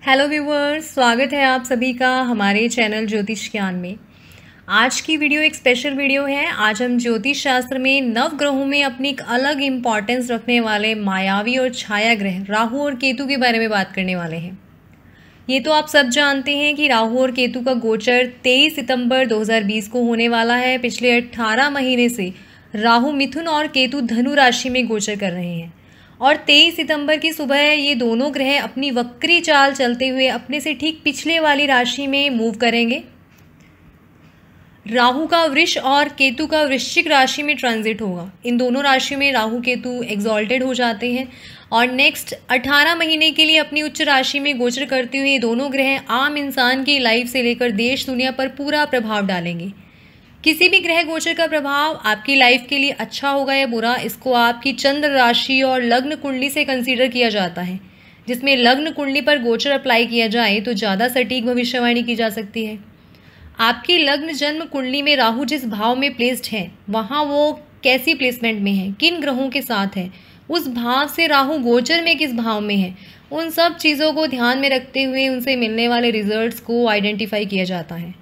Hello viewers, स्वागत है आप सभी का हमारे चैनल ज्योतिष ज्ञान में। आज की वीडियो एक स्पेशल वीडियो है। आज हम ज्योतिष शास्त्र में नव ग्रहों में अपनी एक अलग इम्पॉर्टेंस रखने वाले मायावी और छाया ग्रह राहु और केतु के बारे में बात करने वाले हैं। ये तो आप सब जानते हैं कि राहु और केतु का गोचर 23 सितंबर 2020 को होने वाला है। पिछले 18 महीने से राहु मिथुन और केतु धनु राशि में गोचर कर रहे हैं और 23 सितंबर की सुबह ये दोनों ग्रह अपनी वक्री चाल चलते हुए अपने से ठीक पिछले वाली राशि में मूव करेंगे। राहु का वृष और केतु का वृश्चिक राशि में ट्रांजिट होगा। इन दोनों राशियों में राहु केतु एग्जॉल्टेड हो जाते हैं और नेक्स्ट 18 महीने के लिए अपनी उच्च राशि में गोचर करते हुए ये दोनों ग्रह आम इंसान की लाइफ से लेकर देश दुनिया पर पूरा प्रभाव डालेंगे। किसी भी ग्रह गोचर का प्रभाव आपकी लाइफ के लिए अच्छा होगा या बुरा, इसको आपकी चंद्र राशि और लग्न कुंडली से कंसीडर किया जाता है, जिसमें लग्न कुंडली पर गोचर अप्लाई किया जाए तो ज़्यादा सटीक भविष्यवाणी की जा सकती है। आपकी लग्न जन्म कुंडली में राहु जिस भाव में प्लेस्ड है, वहाँ वो कैसी प्लेसमेंट में है, किन ग्रहों के साथ है, उस भाव से राहु गोचर में किस भाव में है, उन सब चीज़ों को ध्यान में रखते हुए उनसे मिलने वाले रिजल्ट्स को आइडेंटिफाई किया जाता है।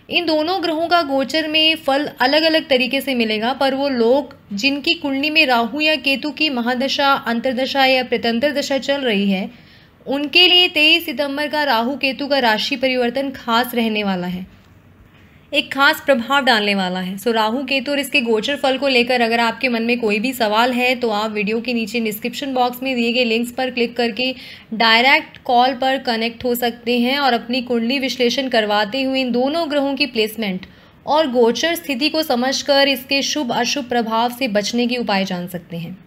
इन दोनों ग्रहों का गोचर में फल अलग अलग तरीके से मिलेगा, पर वो लोग जिनकी कुंडली में राहु या केतु की महादशा, अंतर्दशा या प्रत्यंतर दशा चल रही है, उनके लिए 23 सितंबर का राहु केतु का राशि परिवर्तन खास रहने वाला है, एक खास प्रभाव डालने वाला है। सो राहु केतु और इसके गोचर फल को लेकर अगर आपके मन में कोई भी सवाल है तो आप वीडियो के नीचे डिस्क्रिप्शन बॉक्स में दिए गए लिंक्स पर क्लिक करके डायरेक्ट कॉल पर कनेक्ट हो सकते हैं और अपनी कुंडली विश्लेषण करवाते हुए इन दोनों ग्रहों की प्लेसमेंट और गोचर स्थिति को समझकर इसके शुभ अशुभ प्रभाव से बचने के उपाय जान सकते हैं।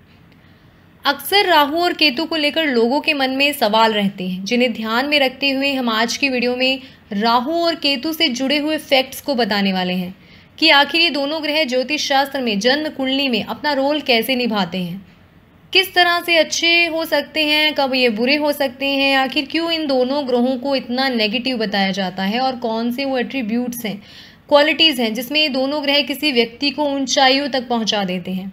अक्सर राहु और केतु को लेकर लोगों के मन में सवाल रहते हैं, जिन्हें ध्यान में रखते हुए हम आज की वीडियो में राहु और केतु से जुड़े हुए फैक्ट्स को बताने वाले हैं कि आखिर ये दोनों ग्रह ज्योतिष शास्त्र में जन्म कुंडली में अपना रोल कैसे निभाते हैं, किस तरह से अच्छे हो सकते हैं, कब ये बुरे हो सकते हैं, आखिर क्यों इन दोनों ग्रहों को इतना नेगेटिव बताया जाता है और कौन से वो एट्रीब्यूट्स हैं, क्वालिटीज़ हैं जिसमें ये दोनों ग्रह किसी व्यक्ति को ऊंचाइयों तक पहुँचा देते हैं।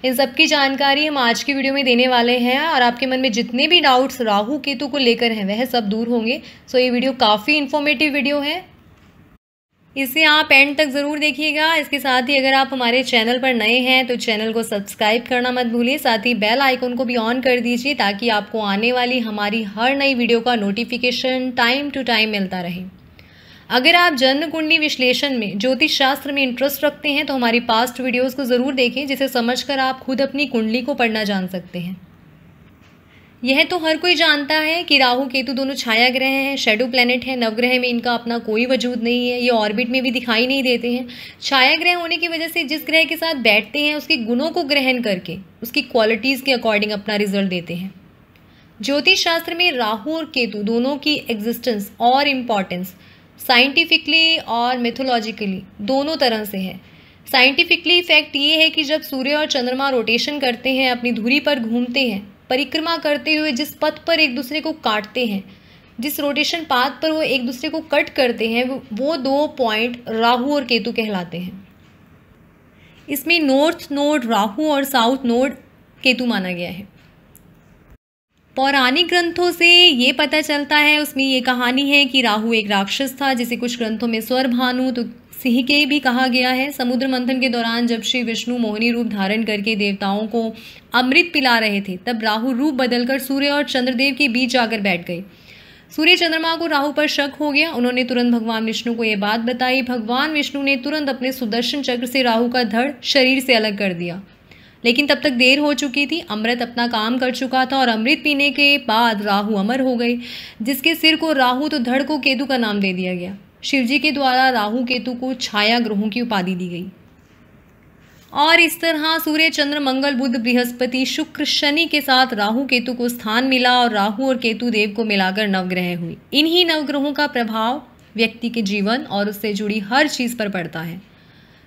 इन सब की जानकारी हम आज की वीडियो में देने वाले हैं और आपके मन में जितने भी डाउट्स राहु केतु को लेकर हैं वह सब दूर होंगे। सो ये वीडियो काफ़ी इन्फॉर्मेटिव वीडियो है, इसे आप एंड तक ज़रूर देखिएगा। इसके साथ ही अगर आप हमारे चैनल पर नए हैं तो चैनल को सब्सक्राइब करना मत भूलिए, साथ ही बेल आइकन को भी ऑन कर दीजिए ताकि आपको आने वाली हमारी हर नई वीडियो का नोटिफिकेशन टाइम टू टाइम मिलता रहे। अगर आप जन्म कुंडली विश्लेषण में ज्योतिष शास्त्र में इंटरेस्ट रखते हैं तो हमारी पास्ट वीडियोस को ज़रूर देखें, जिसे समझकर आप खुद अपनी कुंडली को पढ़ना जान सकते हैं। यह तो हर कोई जानता है कि राहु केतु दोनों छाया ग्रह हैं, शेडो प्लैनेट है, नवग्रह में इनका अपना कोई वजूद नहीं है, ये ऑर्बिट में भी दिखाई नहीं देते हैं। छाया ग्रह होने की वजह से जिस ग्रह के साथ बैठते हैं उसके गुणों को ग्रहण करके उसकी क्वालिटीज़ के अकॉर्डिंग अपना रिजल्ट देते हैं। ज्योतिष शास्त्र में राहु और केतु दोनों की एग्जिस्टेंस और इम्पॉर्टेंस साइंटिफिकली और मिथोलॉजिकली दोनों तरह से है। साइंटिफिकली फैक्ट ये है कि जब सूर्य और चंद्रमा रोटेशन करते हैं, अपनी धुरी पर घूमते हैं, परिक्रमा करते हुए जिस पथ पर एक दूसरे को काटते हैं, जिस रोटेशन पाथ पर वो एक दूसरे को कट करते हैं, वो दो पॉइंट राहु और केतु कहलाते हैं। इसमें नॉर्थ नोड राहु और साउथ नोड केतु माना गया है। पौराणिक ग्रंथों से ये पता चलता है, उसमें ये कहानी है कि राहु एक राक्षस था जिसे कुछ ग्रंथों में स्वर भानु तो सिंह के भी कहा गया है। समुद्र मंथन के दौरान जब श्री विष्णु मोहिनी रूप धारण करके देवताओं को अमृत पिला रहे थे, तब राहु रूप बदलकर सूर्य और चंद्रदेव के बीच जाकर बैठ गए। सूर्य चंद्रमा को राहु पर शक हो गया, उन्होंने तुरंत भगवान विष्णु को ये बात बताई। भगवान विष्णु ने तुरंत अपने सुदर्शन चक्र से राहु का धड़ शरीर से अलग कर दिया, लेकिन तब तक देर हो चुकी थी। अमृत अपना काम कर चुका था और अमृत पीने के बाद राहु अमर हो गए, जिसके सिर को राहु तो धड़ को केतु का नाम दे दिया गया। शिवजी के द्वारा राहु केतु को छाया ग्रहों की उपाधि दी गई और इस तरह सूर्य चंद्र मंगल बुध बृहस्पति शुक्र शनि के साथ राहु केतु को स्थान मिला और राहु और केतु देव को मिलाकर नवग्रह हुई। इन्हीं नवग्रहों का प्रभाव व्यक्ति के जीवन और उससे जुड़ी हर चीज़ पर पड़ता है।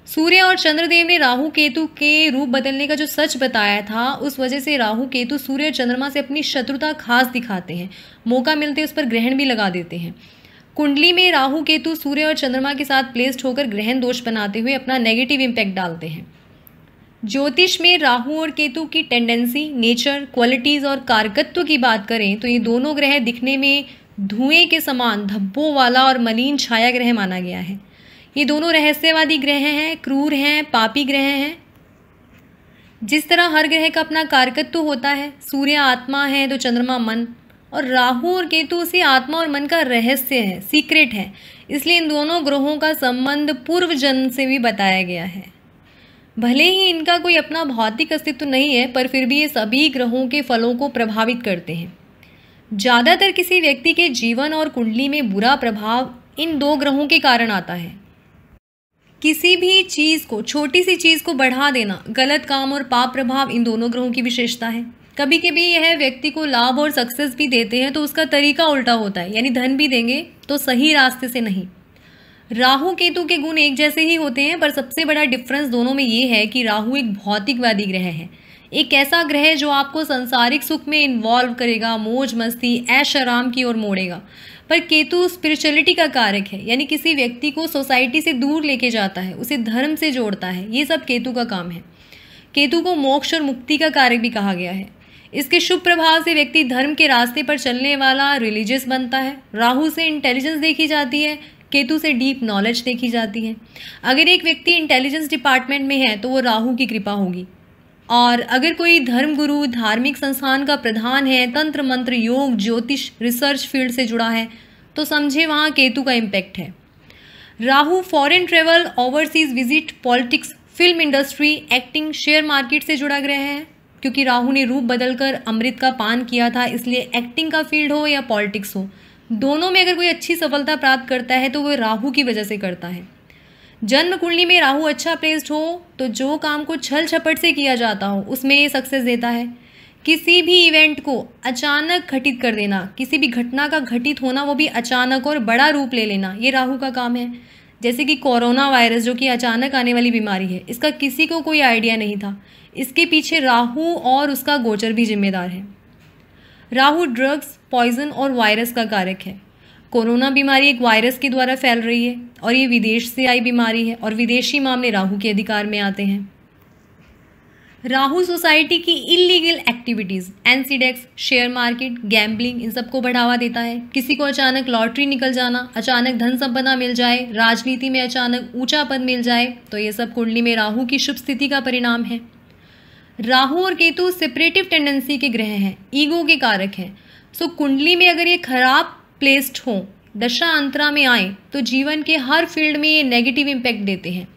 सूर्य और चंद्रदेव ने राहु केतु के रूप बदलने का जो सच बताया था, उस वजह से राहु केतु सूर्य और चंद्रमा से अपनी शत्रुता खास दिखाते हैं, मौका मिलते उस पर ग्रहण भी लगा देते हैं। कुंडली में राहु केतु सूर्य और चंद्रमा के साथ प्लेस्ड होकर ग्रहण दोष बनाते हुए अपना नेगेटिव इम्पैक्ट डालते हैं। ज्योतिष में राहु और केतु की टेंडेंसी, नेचर, क्वालिटीज़ और कारकत्व की बात करें तो ये दोनों ग्रह दिखने में धुएं के समान धब्बों वाला और मलिन छाया ग्रह माना गया है। ये दोनों रहस्यवादी ग्रह हैं, क्रूर हैं, पापी ग्रह हैं। जिस तरह हर ग्रह का अपना कारकत्व होता है, सूर्य आत्मा है तो चंद्रमा मन, और राहु और केतु उसी आत्मा और मन का रहस्य है, सीक्रेट है। इसलिए इन दोनों ग्रहों का संबंध पूर्व जन्म से भी बताया गया है। भले ही इनका कोई अपना भौतिक अस्तित्व नहीं है, पर फिर भी ये सभी ग्रहों के फलों को प्रभावित करते हैं। ज़्यादातर किसी व्यक्ति के जीवन और कुंडली में बुरा प्रभाव इन दो ग्रहों के कारण आता है। किसी भी चीज़ को, छोटी सी चीज़ को बढ़ा देना, गलत काम और पाप प्रभाव इन दोनों ग्रहों की विशेषता है। कभी कभी यह व्यक्ति को लाभ और सक्सेस भी देते हैं तो उसका तरीका उल्टा होता है, यानी धन भी देंगे तो सही रास्ते से नहीं। राहु केतु के गुण एक जैसे ही होते हैं, पर सबसे बड़ा डिफरेंस दोनों में ये है कि राहु एक भौतिकवादी ग्रह है, एक ऐसा ग्रह जो आपको सांसारिक सुख में इन्वॉल्व करेगा, मौज मस्ती ऐश आराम की ओर मोड़ेगा। पर केतु स्पिरिचुअलिटी का कारक है, यानी किसी व्यक्ति को सोसाइटी से दूर लेके जाता है, उसे धर्म से जोड़ता है। ये सब केतु का काम है। केतु को मोक्ष और मुक्ति का कारक भी कहा गया है। इसके शुभ प्रभाव से व्यक्ति धर्म के रास्ते पर चलने वाला, रिलीजियस बनता है। राहु से इंटेलिजेंस देखी जाती है, केतु से डीप नॉलेज देखी जाती है। अगर एक व्यक्ति इंटेलिजेंस डिपार्टमेंट में है तो वो राहु की कृपा होगी, और अगर कोई धर्मगुरु, धार्मिक संस्थान का प्रधान है, तंत्र मंत्र, योग, ज्योतिष, रिसर्च फील्ड से जुड़ा है, तो समझे वहाँ केतु का इम्पैक्ट है। Rahu foreign travel, overseas visit, politics, film industry, acting, share market से जुड़ा ग्रह है। क्योंकि राहु ने रूप बदलकर अमृत का पान किया था, इसलिए एक्टिंग का फील्ड हो या पॉलिटिक्स हो, दोनों में अगर कोई अच्छी सफलता प्राप्त करता है तो वह राहु की वजह से करता है। जन्म कुंडली में राहु अच्छा प्लेस्ड हो तो जो काम को छल छपट से किया जाता हो उसमें ये सक्सेस देता है। किसी भी इवेंट को अचानक घटित कर देना, किसी भी घटना का घटित होना, वो भी अचानक और बड़ा रूप ले लेना, ये राहु का काम है। जैसे कि कोरोना वायरस, जो कि अचानक आने वाली बीमारी है, इसका किसी को कोई आइडिया नहीं था। इसके पीछे राहु और उसका गोचर भी जिम्मेदार है। राहु ड्रग्स, पॉइजन और वायरस का कारक है। कोरोना बीमारी एक वायरस के द्वारा फैल रही है और ये विदेश से आई बीमारी है, और विदेशी मामले राहु के अधिकार में आते हैं। राहु सोसाइटी की illegal activities, NCDEX, share market, gambling, इन सबको बढ़ावा देता है। किसी को अचानक लॉटरी निकल जाना, अचानक धन संपदा मिल जाए, राजनीति में अचानक ऊंचा पद मिल जाए, तो ये सब कुंडली में राहु की शुभ स्थिति का परिणाम है। राहु और केतु सेपरेटिव टेंडेंसी के ग्रह हैं, ईगो के कारक हैं। सो कुंडली में अगर ये खराब प्लेस्ड हो, दशा अंतरा में आए, तो जीवन के हर फील्ड में ये नेगेटिव इम्पैक्ट देते हैं।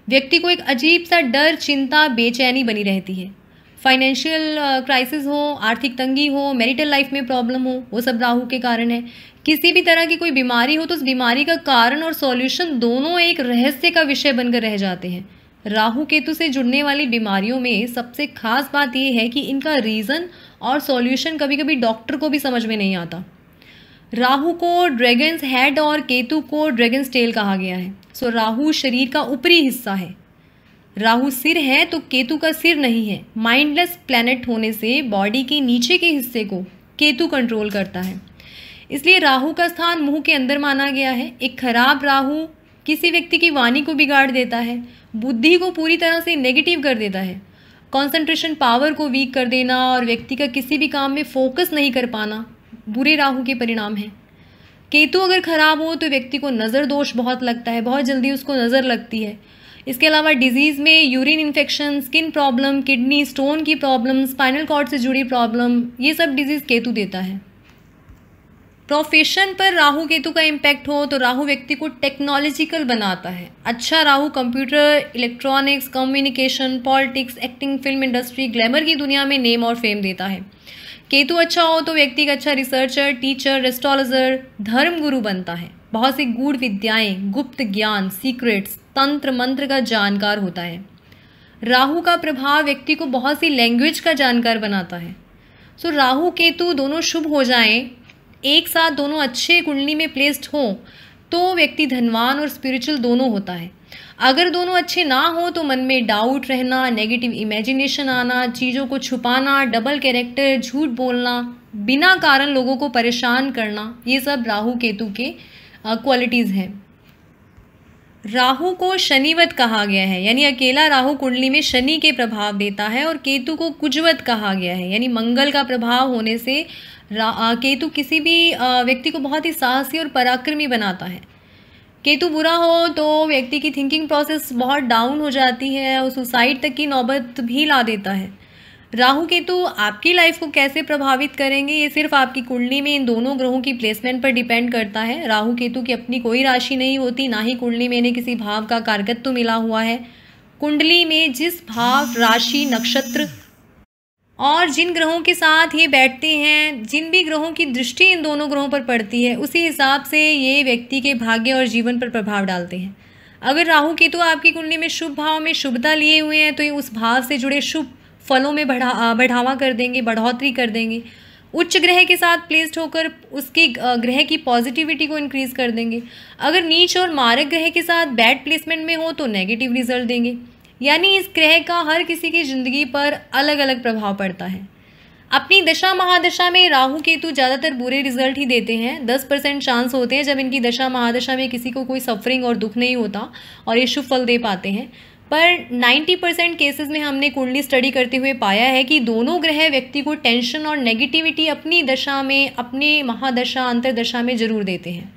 व्यक्ति को एक अजीब सा डर, चिंता, बेचैनी बनी रहती है। फाइनेंशियल क्राइसिस हो, आर्थिक तंगी हो, मैरिटल लाइफ में प्रॉब्लम हो, वो सब राहु के कारण है। किसी भी तरह की कोई बीमारी हो तो उस बीमारी का कारण और सॉल्यूशन दोनों एक रहस्य का विषय बनकर रह जाते हैं। राहु केतु से जुड़ने वाली बीमारियों में सबसे खास बात यह है कि इनका रीज़न और सॉल्यूशन कभी कभी डॉक्टर को भी समझ में नहीं आता। राहु को ड्रैगन्स हेड और केतु को ड्रैगन्स टेल कहा गया है। सो राहु शरीर का ऊपरी हिस्सा है, राहु सिर है तो केतु का सिर नहीं है। माइंडलेस प्लैनेट होने से बॉडी के नीचे के हिस्से को केतु कंट्रोल करता है, इसलिए राहु का स्थान मुंह के अंदर माना गया है। एक खराब राहु किसी व्यक्ति की वाणी को बिगाड़ देता है, बुद्धि को पूरी तरह से नेगेटिव कर देता है, कंसंट्रेशन पावर को वीक कर देना और व्यक्ति का किसी भी काम में फोकस नहीं कर पाना बुरे राहु के परिणाम है। केतु अगर खराब हो तो व्यक्ति को नज़र दोष बहुत लगता है, बहुत जल्दी उसको नज़र लगती है। इसके अलावा डिजीज़ में urine infection, skin problem, kidney stone की प्रॉब्लम, स्पाइनल कॉर्ड से जुड़ी प्रॉब्लम, ये सब डिजीज़ केतु देता है। प्रोफेशन पर राहु केतु का इम्पैक्ट हो तो राहु व्यक्ति को टेक्नोलॉजिकल बनाता है। अच्छा Rahu computer, electronics, communication, politics, acting, film industry, glamour की दुनिया में नेम और फेम देता है। केतु अच्छा हो तो व्यक्ति का अच्छा रिसर्चर, टीचर, एस्ट्रोलॉजर, धर्मगुरु बनता है। बहुत सी गूढ़ विद्याएं, गुप्त ज्ञान, सीक्रेट्स, तंत्र मंत्र का जानकार होता है। राहु का प्रभाव व्यक्ति को बहुत सी लैंग्वेज का जानकार बनाता है। सो राहु केतु दोनों शुभ हो जाएं, एक साथ दोनों अच्छे कुंडली में प्लेस्ड हो तो व्यक्ति धनवान और स्पिरिचुअल दोनों होता है। अगर दोनों अच्छे ना हो तो मन में डाउट रहना, नेगेटिव इमेजिनेशन आना, चीज़ों को छुपाना, डबल कैरेक्टर, झूठ बोलना, बिना कारण लोगों को परेशान करना, ये सब राहु केतु के क्वालिटीज़ हैं। राहु को शनिवत कहा गया है, यानी अकेला राहु कुंडली में शनि के प्रभाव देता है, और केतु को कुजवत कहा गया है, यानी मंगल का प्रभाव होने से केतु किसी भी व्यक्ति को बहुत ही साहसी और पराक्रमी बनाता है। केतु बुरा हो तो व्यक्ति की थिंकिंग प्रोसेस बहुत डाउन हो जाती है और सुसाइड तक की नौबत भी ला देता है। राहु केतु आपकी लाइफ को कैसे प्रभावित करेंगे, ये सिर्फ आपकी कुंडली में इन दोनों ग्रहों की प्लेसमेंट पर डिपेंड करता है। राहु केतु की अपनी कोई राशि नहीं होती, ना ही कुंडली में इन्हें किसी भाव का कारकत्व मिला हुआ है। कुंडली में जिस भाव, राशि, नक्षत्र और जिन ग्रहों के साथ ये बैठते हैं, जिन भी ग्रहों की दृष्टि इन दोनों ग्रहों पर पड़ती है, उसी हिसाब से ये व्यक्ति के भाग्य और जीवन पर प्रभाव डालते हैं। अगर राहु केतु आपकी कुंडली में शुभ भाव में शुभता लिए हुए हैं तो ये उस भाव से जुड़े शुभ फलों में बढ़ावा कर देंगे, बढ़ोतरी कर देंगे। उच्च ग्रह के साथ प्लेस्ड होकर उसके ग्रह की पॉजिटिविटी को इंक्रीज कर देंगे। अगर नीच और मारक ग्रह के साथ बैड प्लेसमेंट में हो तो नेगेटिव रिजल्ट देंगे। यानी इस ग्रह का हर किसी की ज़िंदगी पर अलग अलग प्रभाव पड़ता है। अपनी दशा महादशा में राहु केतु ज़्यादातर बुरे रिजल्ट ही देते हैं। 10% चांस होते हैं जब इनकी दशा महादशा में किसी को कोई सफरिंग और दुख नहीं होता और ये शुभ फल दे पाते हैं। पर 90% केसेस में हमने कुंडली स्टडी करते हुए पाया है कि दोनों ग्रह व्यक्ति को टेंशन और नेगेटिविटी अपनी दशा में, अपने महादशा अंतरदशा में जरूर देते हैं।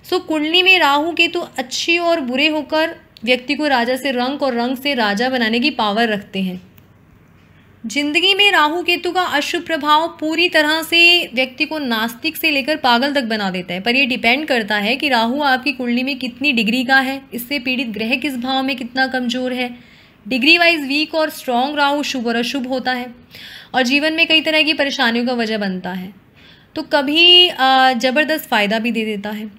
सो कुंडली में राहु केतु अच्छी और बुरे होकर व्यक्ति को राजा से रंक और रंक से राजा बनाने की पावर रखते हैं। जिंदगी में राहु केतु का अशुभ प्रभाव पूरी तरह से व्यक्ति को नास्तिक से लेकर पागल तक बना देता है। पर यह डिपेंड करता है कि राहु आपकी कुंडली में कितनी डिग्री का है, इससे पीड़ित ग्रह किस भाव में कितना कमजोर है। डिग्री वाइज वीक और स्ट्रॉन्ग राहु शुभ और अशुभ होता है और जीवन में कई तरह की परेशानियों का वजह बनता है, तो कभी ज़बरदस्त फ़ायदा भी दे देता है।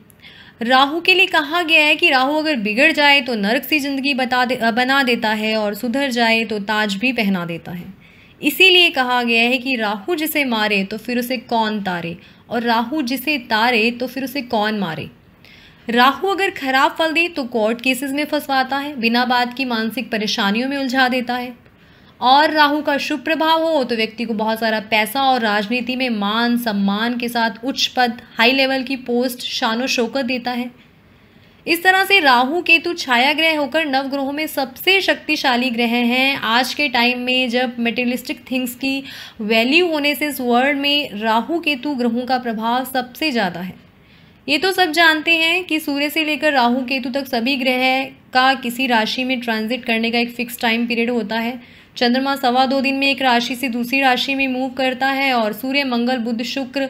राहु के लिए कहा गया है कि राहु अगर बिगड़ जाए तो नरक सी जिंदगी बना देता है और सुधर जाए तो ताज भी पहना देता है। इसीलिए कहा गया है कि राहु जिसे मारे तो फिर उसे कौन तारे, और राहु जिसे तारे तो फिर उसे कौन मारे। राहु अगर खराब फल दे तो कोर्ट केसेस में फंसवाता है, बिना बात की मानसिक परेशानियों में उलझा देता है। और राहु का शुभ प्रभाव हो तो व्यक्ति को बहुत सारा पैसा और राजनीति में मान सम्मान के साथ उच्च पद, हाई लेवल की पोस्ट, शानो शौकत देता है। इस तरह से राहु केतु छाया ग्रह होकर नवग्रहों में सबसे शक्तिशाली ग्रह हैं। आज के टाइम में जब मटेरियलिस्टिक थिंग्स की वैल्यू होने से इस वर्ल्ड में राहु केतु ग्रहों का प्रभाव सबसे ज़्यादा है। ये तो सब जानते हैं कि सूर्य से लेकर राहु केतु तक सभी ग्रह का किसी राशि में ट्रांजिट करने का एक फिक्स टाइम पीरियड होता है। चंद्रमा 2.25 दिन में एक राशि से दूसरी राशि में मूव करता है और सूर्य, मंगल, बुध, शुक्र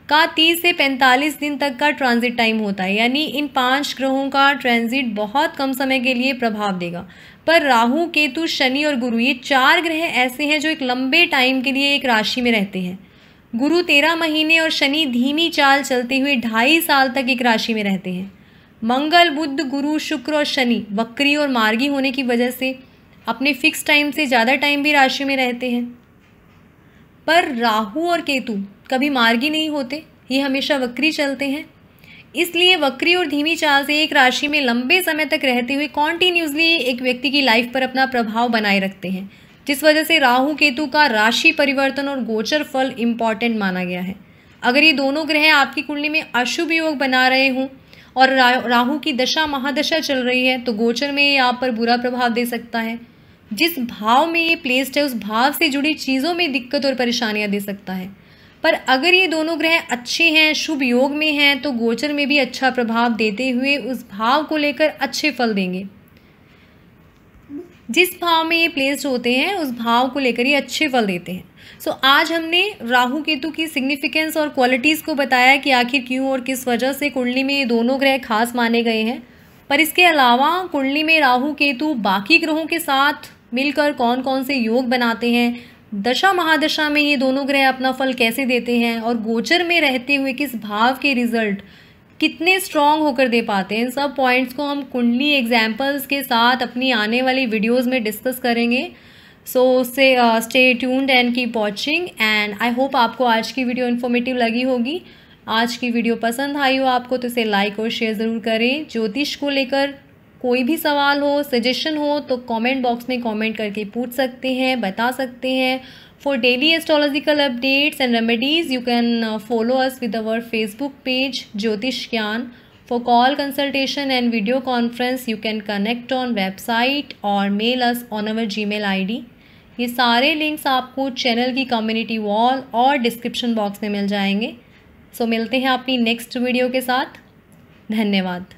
का 30 से 45 दिन तक का ट्रांजिट टाइम होता है। यानी इन 5 ग्रहों का ट्रांजिट बहुत कम समय के लिए प्रभाव देगा। पर राहु, केतु, शनि और गुरु, ये 4 ग्रह ऐसे हैं जो एक लंबे टाइम के लिए एक राशि में रहते हैं। गुरु 13 महीने और शनि धीमी चाल चलते हुए 2.5 साल तक एक राशि में रहते हैं। मंगल, बुध, गुरु, शुक्र और शनि वक्री और मार्गी होने की वजह से अपने फिक्स टाइम से ज़्यादा टाइम भी राशि में रहते हैं। पर राहु और केतु कभी मार्गी नहीं होते, ये हमेशा वक्री चलते हैं। इसलिए वक्री और धीमी चाल से एक राशि में लंबे समय तक रहते हुए कॉन्टिन्यूसली एक व्यक्ति की लाइफ पर अपना प्रभाव बनाए रखते हैं, जिस वजह से राहु केतु का राशि परिवर्तन और गोचर फल इम्पॉर्टेंट माना गया है। अगर ये दोनों ग्रह आपकी कुंडली में अशुभ योग बना रहे हों और राहु की दशा महादशा चल रही है तो गोचर में ये आप पर बुरा प्रभाव दे सकता है। जिस भाव में ये प्लेस्ड है उस भाव से जुड़ी चीज़ों में दिक्कत और परेशानियां दे सकता है। पर अगर ये दोनों ग्रह अच्छे हैं, शुभ योग में हैं, तो गोचर में भी अच्छा प्रभाव देते हुए उस भाव को लेकर अच्छे फल देंगे। जिस भाव में ये प्लेस्ड होते हैं उस भाव को लेकर ये अच्छे फल देते हैं। सो आज हमने राहु केतु की सिग्निफिकेंस और क्वालिटीज़ को बताया कि आखिर क्यों और किस वजह से कुंडली में ये दोनों ग्रह खास माने गए हैं। पर इसके अलावा कुंडली में राहु केतु बाकी ग्रहों के साथ मिलकर कौन कौन से योग बनाते हैं, दशा महादशा में ये दोनों ग्रह अपना फल कैसे देते हैं और गोचर में रहते हुए किस भाव के रिजल्ट कितने स्ट्रॉन्ग होकर दे पाते हैं, इन सब पॉइंट्स को हम कुंडली एग्जाम्पल्स के साथ अपनी आने वाली वीडियोस में डिस्कस करेंगे। So stay tuned and keep watching and I hope आपको आज की वीडियो इन्फॉर्मेटिव लगी होगी। आज की वीडियो पसंद आई हो आपको तो इसे लाइक और शेयर ज़रूर करें। ज्योतिष को लेकर कोई भी सवाल हो, सजेशन हो तो कमेंट बॉक्स में कमेंट करके पूछ सकते हैं, बता सकते हैं। For daily astrological updates and remedies you can follow us with our Facebook page Jyotish Gyan. For call consultation and video conference you can connect on website और mail us on our Gmail ID। ये सारे links आपको channel की community wall और description box में मिल जाएंगे। सो मिलते हैं अपनी नेक्स्ट वीडियो के साथ। धन्यवाद।